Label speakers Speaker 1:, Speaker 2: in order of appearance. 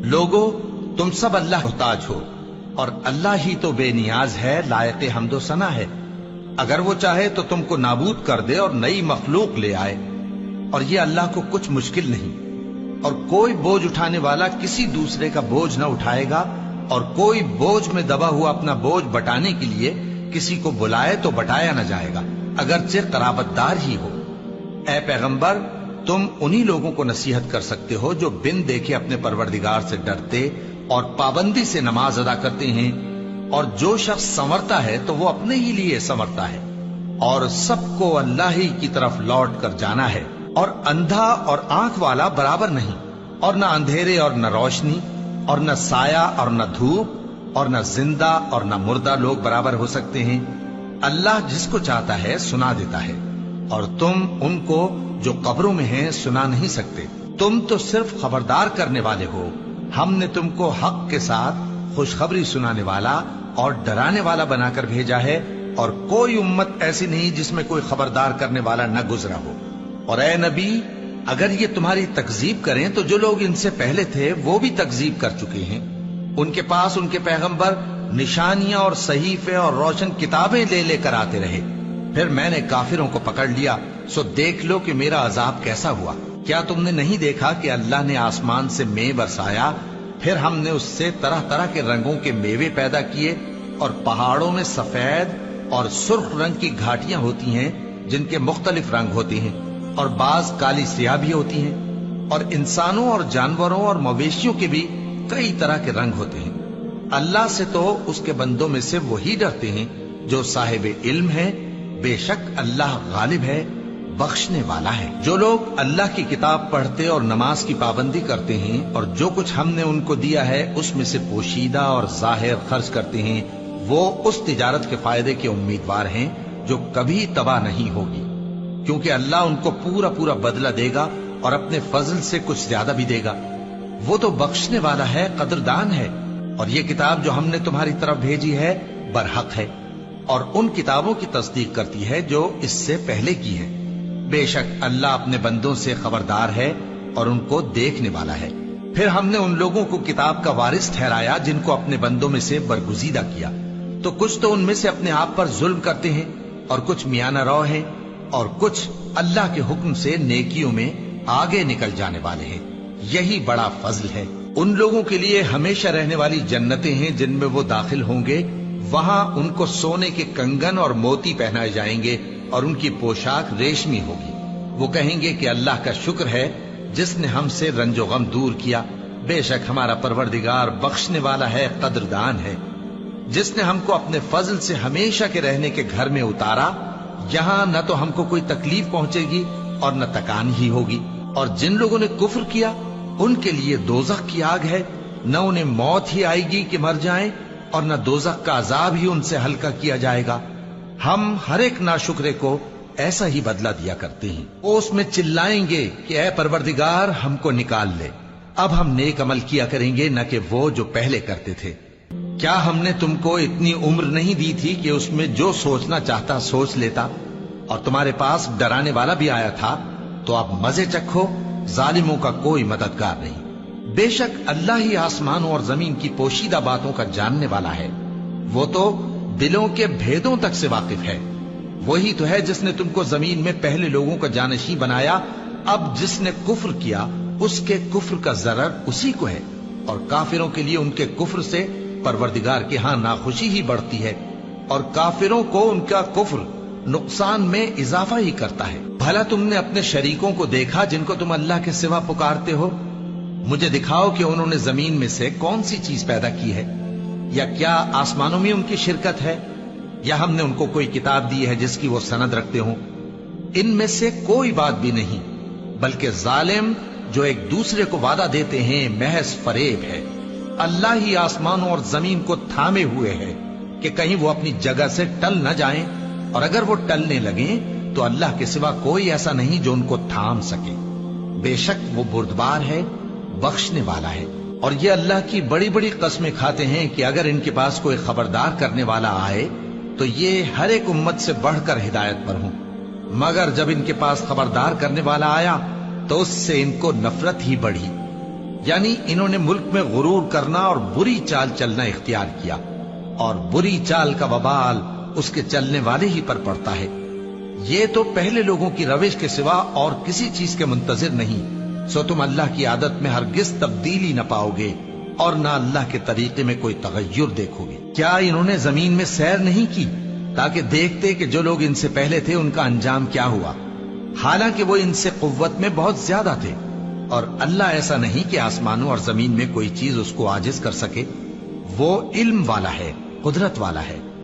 Speaker 1: لوگو تم سب اللہ محتاج ہو اور اللہ ہی تو بے نیاز ہے، لائق حمد و ثنا ہے۔ اگر وہ چاہے تو تم کو نابود کر دے اور نئی مخلوق لے آئے، اور یہ اللہ کو کچھ مشکل نہیں۔ اور کوئی بوجھ اٹھانے والا کسی دوسرے کا بوجھ نہ اٹھائے گا، اور کوئی بوجھ میں دبا ہوا اپنا بوجھ بٹانے کے لیے کسی کو بلائے تو بٹایا نہ جائے گا، اگرچہ قرابت دار ہی ہو۔ اے پیغمبر، تم انہی لوگوں کو نصیحت کر سکتے ہو جو بن دیکھے اپنے پروردگار سے ڈرتے اور پابندی سے نماز ادا کرتے ہیں، اور جو شخص سنورتا ہے تو وہ اپنے ہی لیے سنورتا ہے، اور سب کو اللہ ہی کی طرف لوٹ کر جانا ہے۔ اور اندھا اور آنکھ والا برابر نہیں، اور نہ اندھیرے اور نہ روشنی، اور نہ سایہ اور نہ دھوپ، اور نہ زندہ اور نہ مردہ لوگ برابر ہو سکتے ہیں۔ اللہ جس کو چاہتا ہے سنا دیتا ہے، اور تم ان کو جو قبروں میں ہیں سنا نہیں سکتے۔ تم تو صرف خبردار کرنے والے ہو، ہم نے تم کو حق کے ساتھ خوشخبری سنانے والا اور ڈرانے والا بنا کر بھیجا ہے، اور کوئی امت ایسی نہیں جس میں کوئی خبردار کرنے والا نہ گزرا ہو۔ اور اے نبی، اگر یہ تمہاری تکذیب کریں تو جو لوگ ان سے پہلے تھے وہ بھی تکذیب کر چکے ہیں۔ ان کے پاس ان کے پیغمبر نشانیاں اور صحیفے اور روشن کتابیں لے لے کر آتے رہے، پھر میں نے کافروں کو پکڑ لیا، سو دیکھ لو کہ میرا عذاب کیسا ہوا۔ کیا تم نے نہیں دیکھا کہ اللہ نے آسمان سے مے برسایا، پھر ہم نے اس سے طرح طرح کے رنگوں کے میوے پیدا کیے، اور پہاڑوں میں سفید اور سرخ رنگ کی گھاٹیاں ہوتی ہیں جن کے مختلف رنگ ہوتے ہیں، اور بعض کالی سیاہ بھی ہوتی ہیں، اور انسانوں اور جانوروں اور مویشیوں کے بھی کئی طرح کے رنگ ہوتے ہیں۔ اللہ سے تو اس کے بندوں میں سے وہی ڈرتے ہیں جو صاحب علم ہے، بے شک اللہ غالب ہے، بخشنے والا ہے۔ جو لوگ اللہ کی کتاب پڑھتے اور نماز کی پابندی کرتے ہیں، اور جو کچھ ہم نے ان کو دیا ہے اس میں سے پوشیدہ اور ظاہر خرچ کرتے ہیں، وہ اس تجارت کے فائدے کے امیدوار ہیں جو کبھی تباہ نہیں ہوگی، کیونکہ اللہ ان کو پورا پورا بدلہ دے گا اور اپنے فضل سے کچھ زیادہ بھی دے گا۔ وہ تو بخشنے والا ہے، قدردان ہے۔ اور یہ کتاب جو ہم نے تمہاری طرف بھیجی ہے برحق ہے، اور ان کتابوں کی تصدیق کرتی ہے جو اس سے پہلے کی ہے۔ بے شک اللہ اپنے بندوں سے خبردار ہے اور ان کو دیکھنے والا ہے۔ پھر ہم نے ان لوگوں کو کتاب کا وارث ٹھہرایا جن کو اپنے بندوں میں سے برگزیدہ کیا، تو کچھ تو ان میں سے اپنے آپ پر ظلم کرتے ہیں، اور کچھ میانہ رو ہیں، اور کچھ اللہ کے حکم سے نیکیوں میں آگے نکل جانے والے ہیں۔ یہی بڑا فضل ہے۔ ان لوگوں کے لیے ہمیشہ رہنے والی جنتیں ہیں جن میں وہ داخل ہوں گے، وہاں ان کو سونے کے کنگن اور موتی پہنائے جائیں گے، اور ان کی پوشاک ریشمی ہوگی۔ وہ کہیں گے کہ اللہ کا شکر ہے جس نے ہم سے رنج و غم دور کیا، بے شک ہمارا پروردگار بخشنے والا ہے، قدردان ہے۔ جس نے ہم کو اپنے فضل سے ہمیشہ کے رہنے کے گھر میں اتارا، یہاں نہ تو ہم کو کوئی تکلیف پہنچے گی اور نہ تکان ہی ہوگی۔ اور جن لوگوں نے کفر کیا ان کے لیے دوزخ کی آگ ہے، نہ انہیں موت ہی آئے گی کہ مر جائیں، اور نہ دوزخ کا عذاب ہی ان سے ہلکا کیا جائے گا۔ ہم ہر ایک ناشکرے کو ایسا ہی بدلہ دیا کرتے ہیں۔ وہ اس میں چلائیں گے کہ اے پروردگار ہم کو نکال لے، اب ہم نیک عمل کیا کریں گے نہ کہ وہ جو پہلے کرتے تھے۔ کیا ہم نے تم کو اتنی عمر نہیں دی تھی کہ اس میں جو سوچنا چاہتا سوچ لیتا، اور تمہارے پاس ڈرانے والا بھی آیا تھا، تو اب مزے چکھو، ظالموں کا کوئی مددگار نہیں۔ بے شک اللہ ہی آسمانوں اور زمین کی پوشیدہ باتوں کا جاننے والا ہے، وہ تو دلوں کے بھیدوں تک سے واقف ہے۔ وہی تو ہے جس نے تم کو زمین میں پہلے لوگوں کا جانشین بنایا، اب جس نے کفر کیا اس کے کفر کا ضرر اسی کو ہے، اور کافروں کے لیے ان کے کفر سے پروردگار کے ہاں ناخوشی ہی بڑھتی ہے، اور کافروں کو ان کا کفر نقصان میں اضافہ ہی کرتا ہے۔ بھلا تم نے اپنے شریکوں کو دیکھا جن کو تم اللہ کے سوا پکارتے ہو؟ مجھے دکھاؤ کہ انہوں نے زمین میں سے کون سی چیز پیدا کی ہے، یا کیا آسمانوں میں ان کی شرکت ہے، یا ہم نے ان کو کوئی کتاب دی ہے جس کی وہ سند رکھتے ہوں؟ ان میں سے کوئی بات بھی نہیں، بلکہ ظالم جو ایک دوسرے کو وعدہ دیتے ہیں محض فریب ہے۔ اللہ ہی آسمانوں اور زمین کو تھامے ہوئے ہے کہ کہیں وہ اپنی جگہ سے ٹل نہ جائیں، اور اگر وہ ٹلنے لگیں تو اللہ کے سوا کوئی ایسا نہیں جو ان کو تھام سکے۔ بے شک وہ بردبار ہے، بخشنے والا ہے۔ اور یہ اللہ کی بڑی بڑی قسمیں کھاتے ہیں کہ اگر ان کے پاس کوئی خبردار کرنے والا آئے تو یہ ہر ایک امت سے بڑھ کر ہدایت پر ہوں، مگر جب ان کے پاس خبردار کرنے والا آیا تو اس سے ان کو نفرت ہی بڑھی۔ یعنی انہوں نے ملک میں غرور کرنا اور بری چال چلنا اختیار کیا، اور بری چال کا وبال اس کے چلنے والے ہی پر پڑتا ہے۔ یہ تو پہلے لوگوں کی روش کے سوا اور کسی چیز کے منتظر نہیں، سو تم اللہ کی عادت میں ہرگز تبدیلی نہ پاؤ گے اور نہ اللہ کے طریقے میں کوئی تغیر دیکھو گے۔ کیا انہوں نے زمین میں سیر نہیں کی تاکہ دیکھتے کہ جو لوگ ان سے پہلے تھے ان کا انجام کیا ہوا، حالانکہ وہ ان سے قوت میں بہت زیادہ تھے؟ اور اللہ ایسا نہیں کہ آسمانوں اور زمین میں کوئی چیز اس کو عاجز کر سکے، وہ علم والا ہے، قدرت والا ہے۔